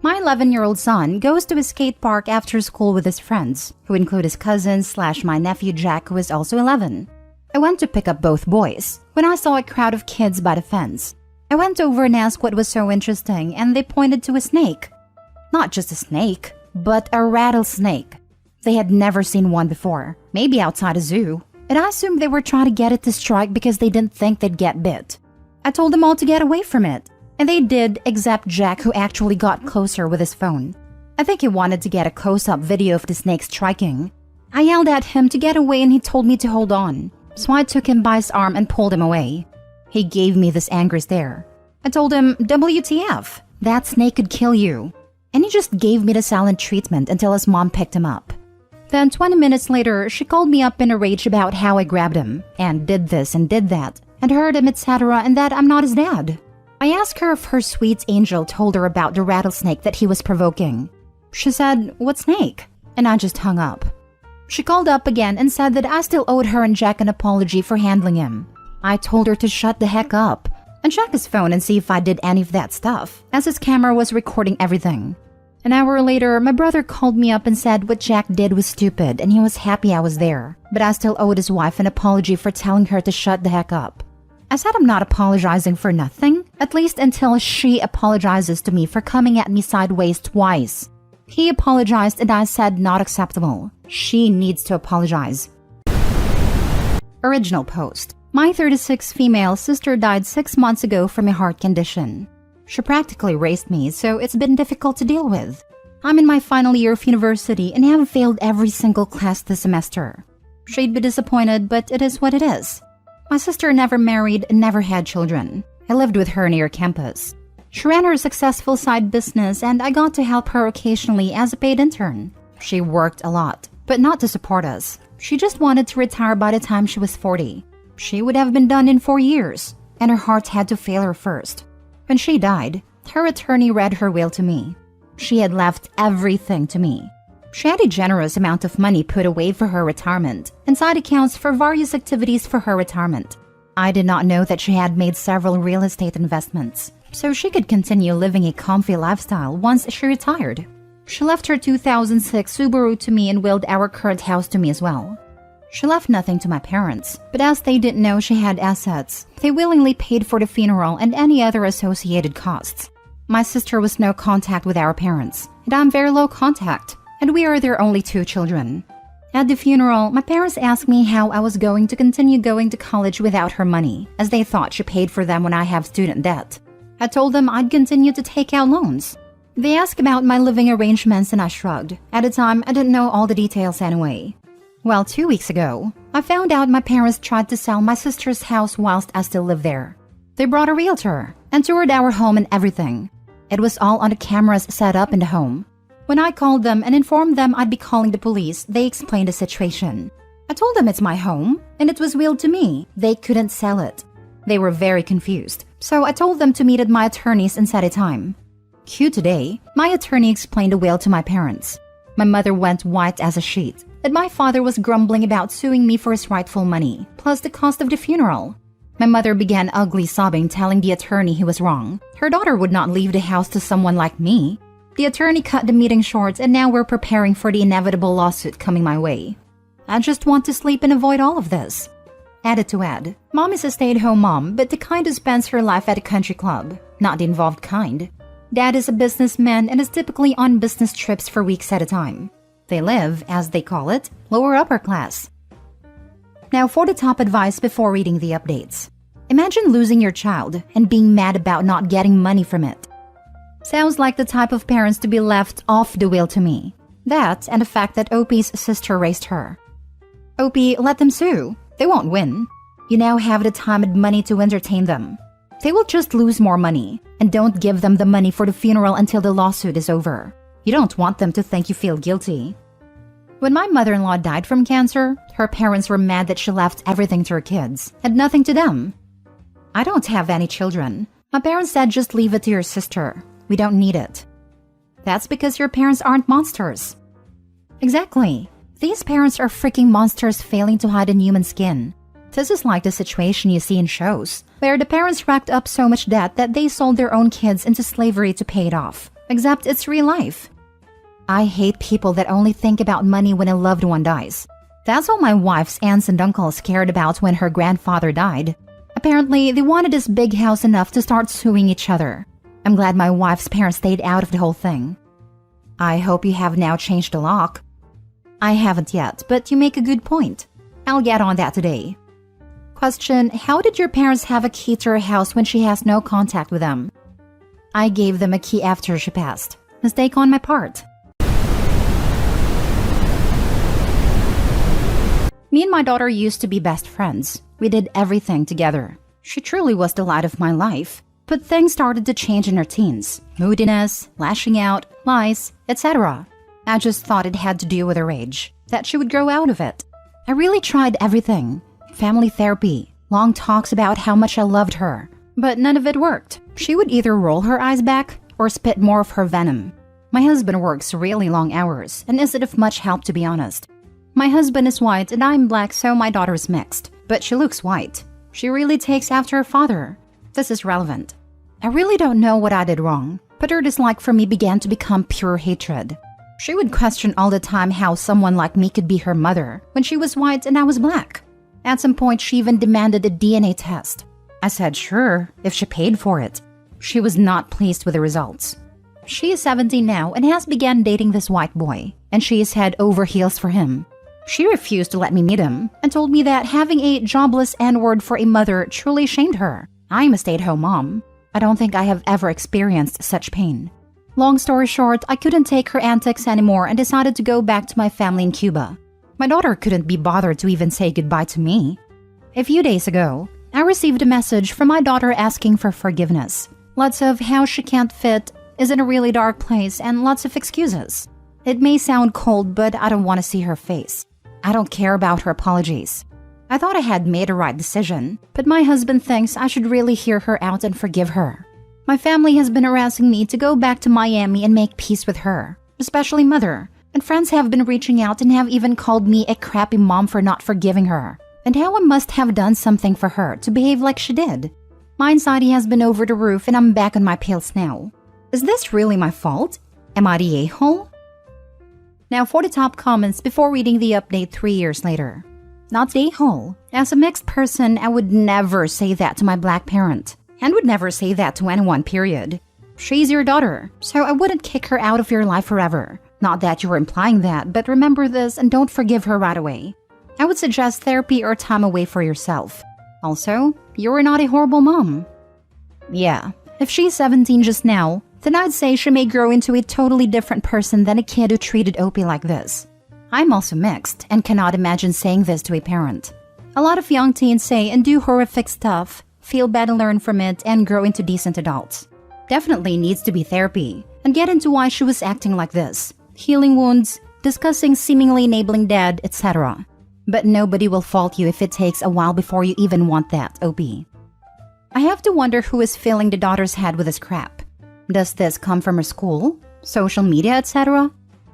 My 11-year-old son goes to a skate park after school with his friends, who include his cousins / my nephew Jack, who is also 11. I went to pick up both boys when I saw a crowd of kids by the fence. I went over and asked what was so interesting, and they pointed to a snake. Not just a snake, but a rattlesnake. They had never seen one before, maybe outside a zoo, and I assumed they were trying to get it to strike because they didn't think they'd get bit. I told them all to get away from it, and they did, except Jack, who actually got closer with his phone. I think he wanted to get a close-up video of the snake striking. I yelled at him to get away and he told me to hold on, so I took him by his arm and pulled him away. He gave me this angry stare. I told him, WTF, that snake could kill you. And he just gave me the silent treatment until his mom picked him up. Then 20 minutes later, she called me up in a rage about how I grabbed him, and did this and did that, and hurt him, etc., and that I'm not his dad. I asked her if her sweet angel told her about the rattlesnake that he was provoking. She said, what snake? And I just hung up. She called up again and said that I still owed her and Jack an apology for handling him. I told her to shut the heck up and check his phone and see if I did any of that stuff, as his camera was recording everything. An hour later, my brother called me up and said what Jack did was stupid and he was happy I was there, but I still owed his wife an apology for telling her to shut the heck up. I said I'm not apologizing for nothing, at least until she apologizes to me for coming at me sideways twice. He apologized and I said not acceptable. She needs to apologize. Original post. My 36 female sister died 6 months ago from a heart condition. She practically raised me, so it's been difficult to deal with. I'm in my final year of university and have failed every single class this semester. She'd be disappointed, but it is what it is. My sister never married and never had children. I lived with her near campus. She ran her successful side business and I got to help her occasionally as a paid intern. She worked a lot, but not to support us. She just wanted to retire by the time she was 40. She would have been done in 4 years, and her heart had to fail her first. When she died, her attorney read her will to me. She had left everything to me. She had a generous amount of money put away for her retirement and side accounts for various activities for her retirement. I did not know that she had made several real estate investments, so she could continue living a comfy lifestyle once she retired. She left her 2006 Subaru to me and willed our current house to me as well. She left nothing to my parents, but as they didn't know she had assets, they willingly paid for the funeral and any other associated costs. My sister was no contact with our parents, and I'm very low contact, and we are their only 2 children. At the funeral, my parents asked me how I was going to continue going to college without her money, as they thought she paid for them when I have student debt. I told them I'd continue to take out loans. They asked about my living arrangements and I shrugged. At the time, I didn't know all the details anyway. Well, 2 weeks ago, I found out my parents tried to sell my sister's house whilst I still lived there. They brought a realtor and toured our home and everything. It was all on the cameras set up in the home. When I called them and informed them I'd be calling the police, they explained the situation. I told them it's my home and it was willed to me. They couldn't sell it. They were very confused, so I told them to meet at my attorney's and set a time. Cue today, my attorney explained the will to my parents. My mother went white as a sheet, and my father was grumbling about suing me for his rightful money, plus the cost of the funeral. My mother began ugly sobbing, telling the attorney he was wrong. Her daughter would not leave the house to someone like me. The attorney cut the meeting short, and now we're preparing for the inevitable lawsuit coming my way. I just want to sleep and avoid all of this. Added to add, Mom is a stay-at-home mom, but the kind who spends her life at a country club, not the involved kind. Dad is a businessman and is typically on business trips for weeks at a time. They live, as they call it, lower upper class. Now for the top advice before reading the updates. Imagine losing your child and being mad about not getting money from it. Sounds like the type of parents to be left off the will to me. That and the fact that Opie's sister raised her. Opie, let them sue. They won't win. You now have the time and money to entertain them. They will just lose more money, and don't give them the money for the funeral until the lawsuit is over. You don't want them to think you feel guilty. When my mother-in-law died from cancer, her parents were mad that she left everything to her kids, and nothing to them. I don't have any children. My parents said just leave it to your sister. We don't need it. That's because your parents aren't monsters. Exactly. These parents are freaking monsters failing to hide in human skin. This is like the situation you see in shows, where the parents racked up so much debt that they sold their own kids into slavery to pay it off. except it's real life. I hate people that only think about money when a loved one dies. That's all my wife's aunts and uncles cared about when her grandfather died. Apparently, they wanted this big house enough to start suing each other. I'm glad my wife's parents stayed out of the whole thing. I hope you have now changed the lock. I haven't yet, but you make a good point. I'll get on that today. Question: how did your parents have a key to her house when she has no contact with them? I gave them a key after she passed. Mistake on my part. Me and my daughter used to be best friends. We did everything together. She truly was the light of my life. But things started to change in her teens. Moodiness, lashing out, lies, etc. I just thought it had to do with her age, that she would grow out of it. I really tried everything. Family therapy, long talks about how much I loved her. But none of it worked. She would either roll her eyes back or spit more of her venom. My husband works really long hours and isn't of much help, to be honest. My husband is white and I'm black, so my daughter is mixed. But she looks white. She really takes after her father. This is relevant. I really don't know what I did wrong, but her dislike for me began to become pure hatred. She would question all the time how someone like me could be her mother when she was white and I was black. At some point, she even demanded a DNA test. I said sure, if she paid for it. She was not pleased with the results. She is 17 now and has begun dating this white boy, and she is head over heels for him. She refused to let me meet him and told me that having a jobless N-word for a mother truly shamed her. I'm a stay-at-home mom. I don't think I have ever experienced such pain. Long story short, I couldn't take her antics anymore and decided to go back to my family in Cuba. My daughter couldn't be bothered to even say goodbye to me. A few days ago, I received a message from my daughter asking for forgiveness. Lots of how she can't fit, is in a really dark place, and lots of excuses. It may sound cold, but I don't want to see her face. I don't care about her apologies. I thought I had made a right decision, but my husband thinks I should really hear her out and forgive her. My family has been harassing me to go back to Miami and make peace with her, especially mother, and friends have been reaching out and have even called me a crappy mom for not forgiving her, and how I must have done something for her to behave like she did. My anxiety has been over the roof and I'm back on my pills now. Is this really my fault? Am I the a-hole? Now for the top comments before reading the update 3 years later. Not the a-hole. As a mixed person, I would never say that to my black parent, and would never say that to anyone, period. She's your daughter, so I wouldn't kick her out of your life forever. Not that you're implying that, but remember this and don't forgive her right away. I would suggest therapy or time away for yourself. Also, you're not a horrible mom. Yeah, if she's 17 just now, then I'd say she may grow into a totally different person than a kid who treated Opie like this. I'm also mixed and cannot imagine saying this to a parent. A lot of young teens say and do horrific stuff, feel bad and learn from it, and grow into decent adults. Definitely needs to be therapy, and get into why she was acting like this, healing wounds, discussing seemingly enabling dad, etc. But nobody will fault you if it takes a while before you even want that, Opie. I have to wonder who is filling the daughter's head with this crap. Does this come from her school, social media, etc.?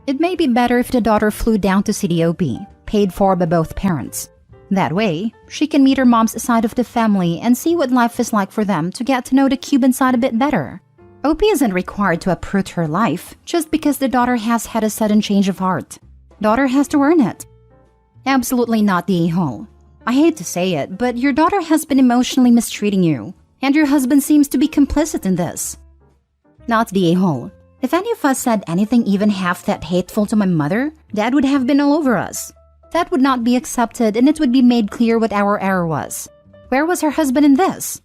It may be better if the daughter flew down to see the Opie, paid for by both parents. That way, she can meet her mom's side of the family and see what life is like for them to get to know the Cuban side a bit better. Opie isn't required to uproot her life just because the daughter has had a sudden change of heart. Daughter has to earn it. Absolutely not the a-hole. I hate to say it, but your daughter has been emotionally mistreating you, and your husband seems to be complicit in this. Not the a-hole. If any of us said anything even half that hateful to my mother, Dad would have been all over us. That would not be accepted and it would be made clear what our error was. Where was her husband in this?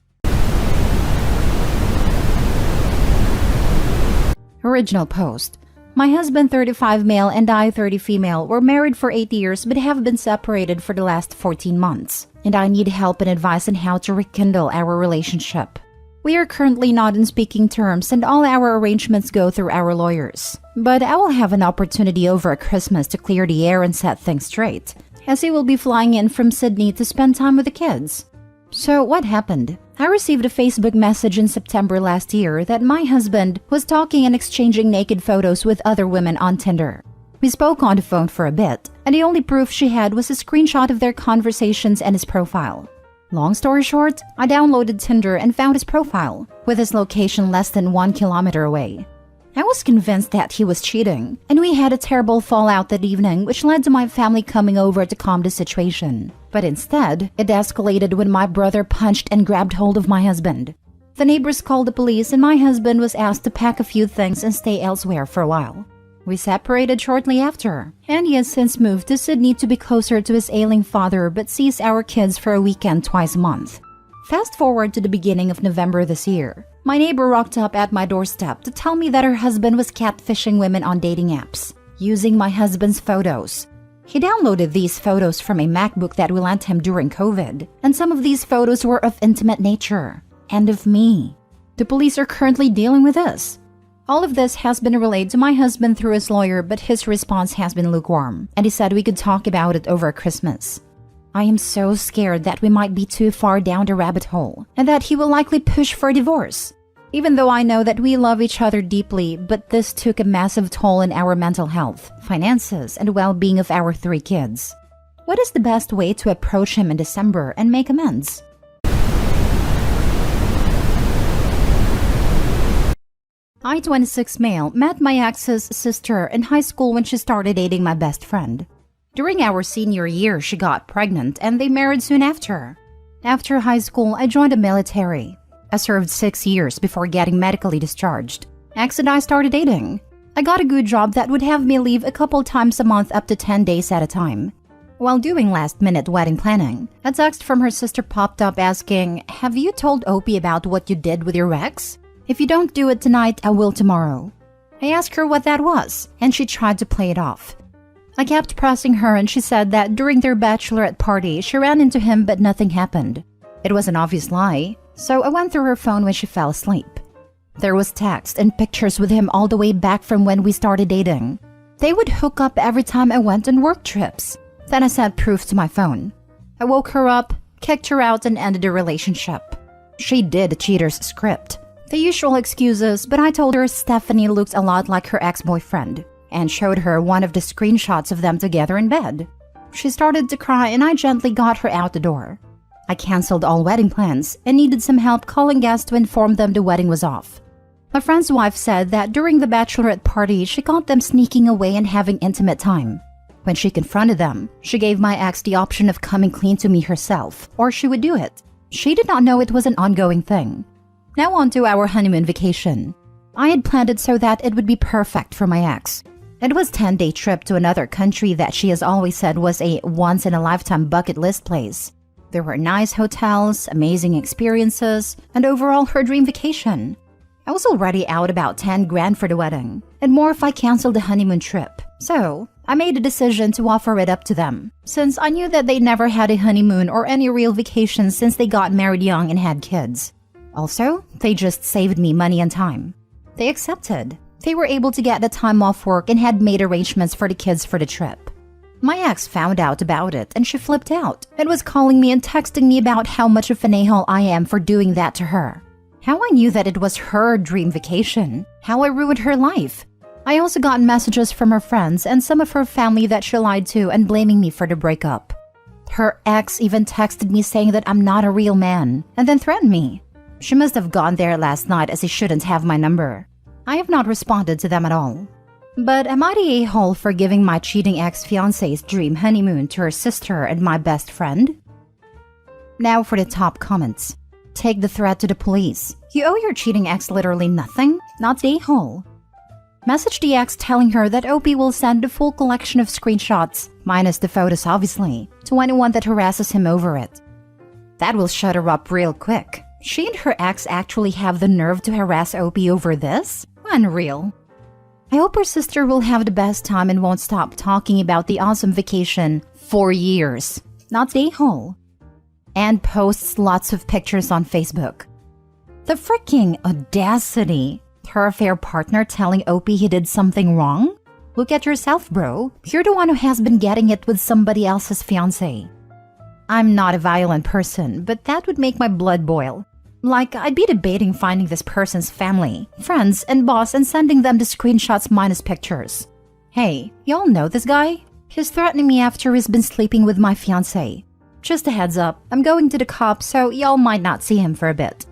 Original post. My husband, 35 male, and I, 30 female, were married for 8 years but have been separated for the last 14 months, and I need help and advice on how to rekindle our relationship. We are currently not in speaking terms and all our arrangements go through our lawyers. But I will have an opportunity over Christmas to clear the air and set things straight, as he will be flying in from Sydney to spend time with the kids. So what happened? I received a Facebook message in September last year that my husband was talking and exchanging naked photos with other women on Tinder. We spoke on the phone for a bit, and the only proof she had was a screenshot of their conversations and his profile. Long story short, I downloaded Tinder and found his profile, with his location less than 1 kilometer away. I was convinced that he was cheating, and we had a terrible fallout that evening, which led to my family coming over to calm the situation. But instead, it escalated when my brother punched and grabbed hold of my husband. The neighbors called the police, and my husband was asked to pack a few things and stay elsewhere for a while. We separated shortly after, and he has since moved to Sydney to be closer to his ailing father but sees our kids for a weekend twice a month. Fast forward to the beginning of November this year. My neighbor rocked up at my doorstep to tell me that her husband was catfishing women on dating apps, using my husband's photos. He downloaded these photos from a MacBook that we lent him during COVID, and some of these photos were of intimate nature, and of me. The police are currently dealing with this. All of this has been relayed to my husband through his lawyer, but his response has been lukewarm, and he said we could talk about it over Christmas. I am so scared that we might be too far down the rabbit hole, and that he will likely push for a divorce. Even though I know that we love each other deeply, but this took a massive toll on our mental health, finances, and well-being of our 3 kids. What is the best way to approach him in December and make amends? I, 26 male, met my ex's sister in high school when she started dating my best friend. During our senior year, she got pregnant and they married soon after. After high school, I joined the military. I served 6 years before getting medically discharged. Ex and I started dating. I got a good job that would have me leave a couple times a month up to 10 days at a time. While doing last-minute wedding planning, a text from her sister popped up asking, "Have you told Opie about what you did with your ex? If you don't do it tonight, I will tomorrow." I asked her what that was, and she tried to play it off. I kept pressing her and she said that during their bachelorette party, she ran into him but nothing happened. It was an obvious lie, so I went through her phone when she fell asleep. There was text and pictures with him all the way back from when we started dating. They would hook up every time I went on work trips. Then I sent proof to my phone. I woke her up, kicked her out, and ended the relationship. She did a cheater's script. The usual excuses, but I told her Stephanie looked a lot like her ex-boyfriend, and showed her one of the screenshots of them together in bed. She started to cry and I gently got her out the door. I canceled all wedding plans and needed some help calling guests to inform them the wedding was off. My friend's wife said that during the bachelorette party, she caught them sneaking away and having intimate time. When she confronted them, she gave my ex the option of coming clean to me herself, or she would do it. She did not know it was an ongoing thing. Now on to our honeymoon vacation. I had planned it so that it would be perfect for my ex. It was a 10-day trip to another country that she has always said was a once-in-a-lifetime bucket list place. There were nice hotels, amazing experiences, and overall her dream vacation. I was already out about 10 grand for the wedding, and more if I canceled the honeymoon trip. So, I made a decision to offer it up to them, since I knew that they never had a honeymoon or any real vacation since they got married young and had kids. Also, they just saved me money and time. They accepted. They were able to get the time off work and had made arrangements for the kids for the trip. My ex found out about it and she flipped out and was calling me and texting me about how much of an a-hole I am for doing that to her. How I knew that it was her dream vacation. How I ruined her life. I also got messages from her friends and some of her family that she lied to and blaming me for the breakup. Her ex even texted me saying that I'm not a real man and then threatened me. She must have gone there last night as he shouldn't have my number. I have not responded to them at all. But am I the a-hole for giving my cheating ex-fiancé's dream honeymoon to her sister and my best friend? Now for the top comments. Take the threat to the police. You owe your cheating ex literally nothing, not the a-hole. Message the ex telling her that Opie will send the full collection of screenshots, minus the photos obviously, to anyone that harasses him over it. That will shut her up real quick. She and her ex actually have the nerve to harass Opie over this? Unreal. I hope her sister will have the best time and won't stop talking about the awesome vacation for years, not the a-hole. And posts lots of pictures on Facebook. The freaking audacity. Her affair partner telling Opie he did something wrong? Look at yourself, bro. You're the one who has been getting it with somebody else's fiancé. I'm not a violent person, but that would make my blood boil. Like, I'd be debating finding this person's family, friends, and boss and sending them the screenshots minus pictures. Hey, y'all know this guy? He's threatening me after he's been sleeping with my fiancé. Just a heads up, I'm going to the cops, so y'all might not see him for a bit.